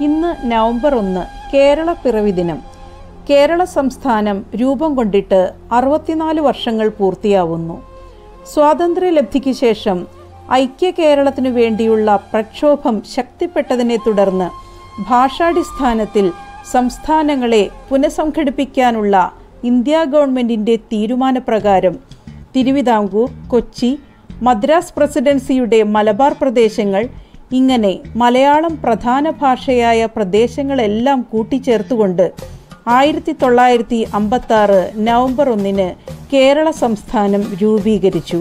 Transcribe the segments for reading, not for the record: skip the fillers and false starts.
ഇന്ന് നവംബർ 1 കേരള പിറവി ദിനം. കേരള സംസ്ഥാനം രൂപം കൊണ്ടിട്ട് 64 വർഷങ്ങൾ പൂർത്തിയാവുന്നു. സ്വാതന്ത്ര്യലബ്ധിക്ക് ശേഷം ഐക്യ കേരളത്തിനു വേണ്ടിയുള്ള പ്രക്ഷോഭം ശക്തിപ്പെട്ടതിനെ തുടർന്ന് ഭാഷാടിസ്ഥാനത്തിൽ സംസ്ഥാനങ്ങളെ പുനഃസംഘടിപ്പിക്കാനുള്ള ഇന്ത്യ ഗവൺമെൻറ്റിൻ്റെ തീരുമാനപ്രകാരം തിരുവിതാംകൂർ, കൊച്ചി, മദ്രാസ് പ്രസിഡൻസിയുടെ മലബാർ പ്രദേശങ്ങൾ, ഇങ്ങനെ മലയാളം പ്രധാന ഭാഷയായ പ്രദേശങ്ങളെല്ലാം കൂട്ടിച്ചേർത്തുകൊണ്ട് 1956 നവംബർ 1 കേരള സംസ്ഥാനം രൂപീകരിച്ചു.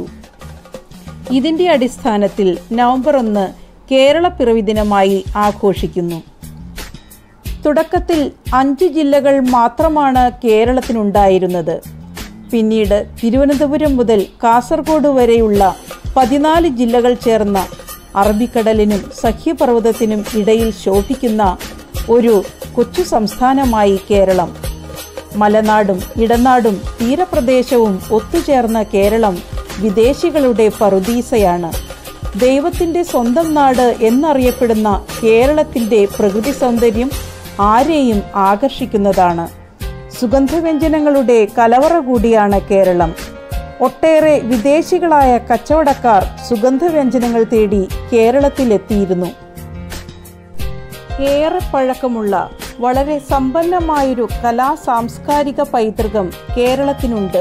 ഇതിൻ്റെ അടിസ്ഥാനത്തിൽ നവംബർ 1 കേരള പിറവി ദിനമായി ആഘോഷിക്കുന്നു. തുടക്കത്തിൽ 5 ജില്ലകൾ മാത്രമാണ് കേരളത്തിനുണ്ടായിരുന്നത്. പിന്നീട് തിരുവനന്തപുരം മുതൽ കാസർഗോഡ് വരെയുള്ള 14 ജില്ലകൾ ചേർന്ന അറബിക്കടലിനും സഹ്യപർവ്വതത്തിനും ഇടയിൽ ശോഭിക്കുന്ന ഒരു കൊച്ചു സംസ്ഥാനമായി കേരളം. മലനാടും ഇടനാടും തീരപ്രദേശവും ഒത്തുചേർന്ന കേരളം വിദേശികളുടെ പറുദീസയാണ്. ദൈവത്തിൻ്റെ സ്വന്തം നാട് എന്നറിയപ്പെടുന്ന കേരളത്തിൻ്റെ പ്രകൃതി സൗന്ദര്യം ആരെയും ആകർഷിക്കുന്നതാണ്. സുഗന്ധവ്യഞ്ജനങ്ങളുടെ കലവറ കൂടിയാണ് കേരളം. ഒട്ടേറെ വിദേശികളായ കച്ചവടക്കാർ സുഗന്ധവ്യഞ്ജനങ്ങൾ തേടി കേരളത്തിലെത്തിയിരുന്നു. ഏറെ പഴക്കമുള്ള വളരെ സമ്പന്നമായൊരു സാംസ്കാരിക പൈതൃകം കേരളത്തിനുണ്ട്.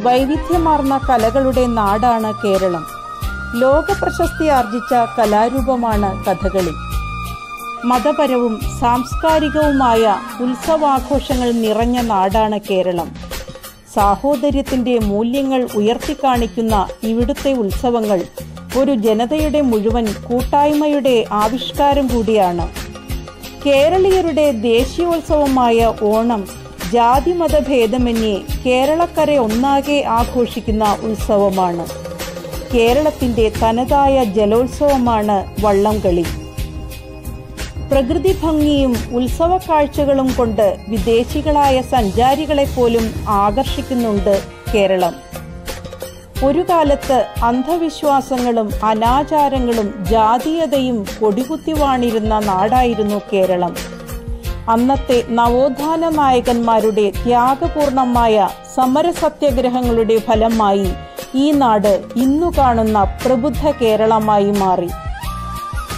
വൈവിധ്യമാർന്ന കലകളുടെ നാടാണ് കേരളം. ലോക പ്രശസ്തി ആർജിച്ച കലാരൂപമാണ് കഥകളി. മതപരവും സാംസ്കാരികവുമായ ഉത്സവാഘോഷങ്ങൾ നിറഞ്ഞ നാടാണ് കേരളം. സാഹോദര്യത്തിൻ്റെ മൂല്യങ്ങൾ ഉയർത്തിക്കാണിക്കുന്ന ഇവിടുത്തെ ഉത്സവങ്ങൾ ഒരു ജനതയുടെ മുഴുവൻ കൂട്ടായ്മയുടെ ആവിഷ്കാരം കൂടിയാണ്. കേരളീയരുടെ ദേശീയോത്സവമായ ഓണം ജാതിമതഭേദമന്യേ കേരളക്കര ഒന്നാകെ ആഘോഷിക്കുന്ന ഉത്സവമാണ്. കേരളത്തിൻ്റെ തനതായ ജലോത്സവമാണ് വള്ളംകളി. പ്രകൃതി ഭംഗിയും ഉത്സവ കാഴ്ചകളും കൊണ്ട് വിദേശികളായ സഞ്ചാരികളെപ്പോലും ആകർഷിക്കുന്നുണ്ട് കേരളം. ഒരു കാലത്ത് അന്ധവിശ്വാസങ്ങളും അനാചാരങ്ങളും ജാതീയതയും കൊടികുത്തി വാണിരുന്ന നാടായിരുന്നു കേരളം. അന്നത്തെ നവോത്ഥാന നായകന്മാരുടെ ത്യാഗപൂർണമായ സമരസത്യാഗ്രഹങ്ങളുടെ ഫലമായി ഈ നാട് ഇന്നു കാണുന്ന പ്രബുദ്ധ കേരളമായി മാറി.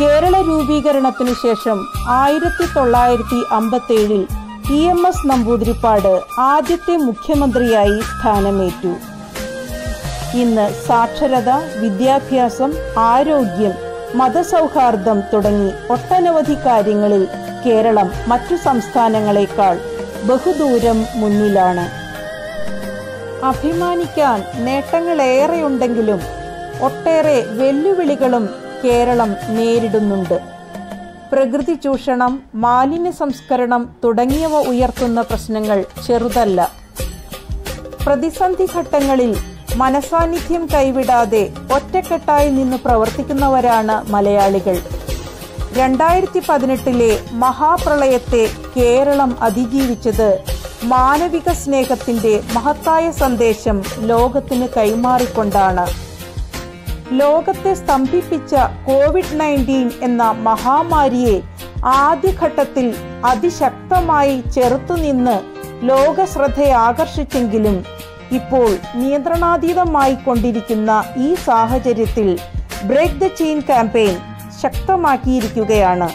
കേരള രൂപീകരണത്തിനു ശേഷം 1957 EMS നമ്പൂതിരിപ്പാട് ആദ്യത്തെ മുഖ്യമന്ത്രിയായി സ്ഥാനമേറ്റു. ഇന്ന് സാക്ഷരത, വിദ്യാഭ്യാസം, ആരോഗ്യം, മതസൗഹാർദ്ദം തുടങ്ങി ഒട്ടനവധി കാര്യങ്ങളിൽ കേരളം മറ്റു സംസ്ഥാനങ്ങളെക്കാൾ ബഹുദൂരം മുന്നിലാണ്. അഭിമാനിക്കാൻ നേട്ടങ്ങളേറെയുണ്ടെങ്കിലും ഒട്ടേറെ വെല്ലുവിളികളും കേരളം നേരിടുന്നുണ്ട്. പ്രകൃതി ചൂഷണം, മാലിന്യ സംസ്കരണം തുടങ്ങിയവ ഉയർത്തുന്ന പ്രശ്നങ്ങൾ ചെറുതല്ല. പ്രതിസന്ധി ഘട്ടങ്ങളിൽ മനസാന്നിധ്യം കൈവിടാതെ ഒറ്റക്കെട്ടായി നിന്ന് പ്രവർത്തിക്കുന്നവരാണ് മലയാളികൾ. 2018 മഹാപ്രളയത്തെ കേരളം അതിജീവിച്ചത് മാനവിക സ്നേഹത്തിൻ്റെ മഹത്തായ സന്ദേശം ലോകത്തിന് കൈമാറിക്കൊണ്ടാണ്. ലോകത്തെ സ്തംഭിപ്പിച്ച COVID-19 എന്ന മഹാമാരിയെ ആദ്യഘട്ടത്തിൽ അതിശക്തമായി ചെറുത്തുനിന്ന് ലോക ശ്രദ്ധയാകർഷിച്ചെങ്കിലും ഇപ്പോൾ നിയന്ത്രണാതീതമായി കൊണ്ടിരിക്കുന്ന ഈ സാഹചര്യത്തിൽ ബ്രേക്ക് ദ ചെയിൻ ക്യാമ്പയിൻ ശക്തമാക്കിയിരിക്കുകയാണ്.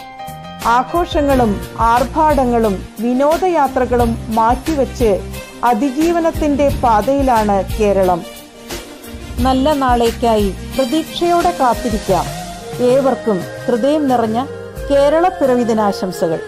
ആഘോഷങ്ങളും ആർഭാടങ്ങളും വിനോദയാത്രകളും മാറ്റിവെച്ച് അതിജീവനത്തിൻ്റെ പാതയിലാണ് കേരളം. നല്ല നാളേക്കായി പ്രതീക്ഷയോടെ കാത്തിരിക്കാം. ഏവർക്കും ഹൃദയം നിറഞ്ഞ കേരള പിറവി ദിനാശംസകൾ.